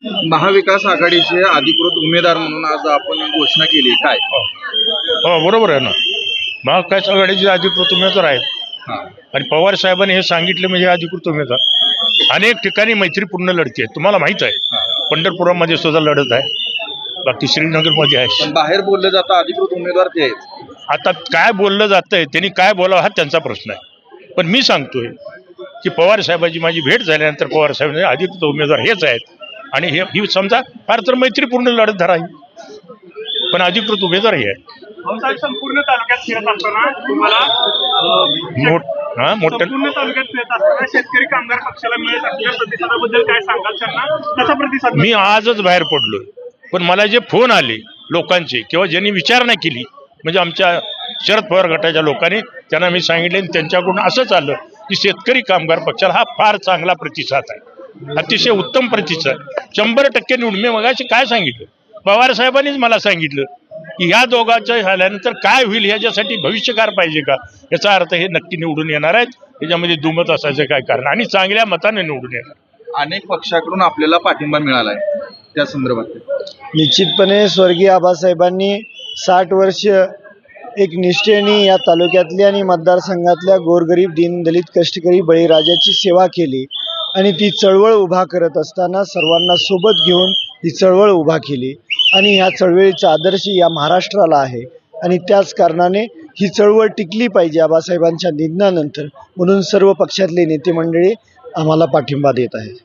महाविकास आघाडीचे अधिकृत उमेदवार म्हणून आज आपण घोषणा केली काय? हो बरोबर आहे ना. महाविकास आघाडीचे अधिकृत उमेदवार आहेत हा. आणि पवार साहेबांनी हे सांगितलं म्हणजे अधिकृत उमेदवार अनेक ठिकाणी मैत्रीपूर्ण लढती आहे. तुम्हाला माहित आहे पंढरपुरामध्ये सुद्धा लढत आहे, बाकी श्रीनगरमध्ये आहे. पण बाहेर बोललं जातं अधिकृत उमेदवार ते आहेत. आता काय बोललं जातंय त्यांनी काय बोलावं हा त्यांचा प्रश्न आहे. पण मी सांगतोय की पवार साहेबांची माझी भेट झाल्यानंतर पवार साहेबांचे अधिकृत उमेदवार हेच आहेत आणि ही समजा फार तर मैत्रीपूर्ण लढत धरावी, पण अधिकृत उमेदवार हे आहेत. संपूर्ण तालुक्यात फिरत असताना तुम्हाला संपूर्ण तालुक्यात फिरत असताना शेतकरी कामगार पक्षाला मिळत असलेल्या प्रतिसादाबद्दल काय सांगाल? त्यांना कसा प्रतिसाद? मी आजच बाहेर पडलोय, पण मला जे फोन आले लोकांचे किंवा ज्यांनी विचारणा केली म्हणजे आमच्या शरद पवार गटाच्या लोकांनी, त्यांना मी सांगितले आणि त्यांच्याकडून असंच आलं की शेतकरी कामगार पक्षाला हा फार चांगला प्रतिसाद आहे, अतिशय उत्तम प्रतिसाद 100% निवडून. मी मगाशी काय सांगितलं, पवार साहेबांनीच मला सांगितलं की ह्या दोघांचं झाल्यानंतर काय होईल याच्यासाठी भविष्यकार पाहिजे का, याचा अर्थ हे नक्की निवडून येणार आहेत, त्याच्यामध्ये दुमत असायचं काय कारण, आणि चांगल्या मताने निवडून येणार. अनेक पक्षाकडून आपल्याला पाठिंबा मिळाला आहे त्या संदर्भात. निश्चितपणे स्वर्गीय आबासाहेबांनी 60 वर्ष एक निष्ठेने या तालुक्यातल्या आणि मतदारसंघातल्या गोरगरीब दीनदलित कष्टकरी बळीराजाची सेवा केली आणि ती चळवळ उभा करत असताना सर्वांना सोबत घेऊन ही चळवळ उभा केली आणि ह्या चळवळीचा आदर्श या महाराष्ट्राला आहे आणि त्याच कारणाने ही चळवळ टिकली पाहिजे आबासाहेबांच्या निधनानंतर, म्हणून सर्व पक्षातले नेते मंडळी आम्हाला पाठिंबा देत आहेत.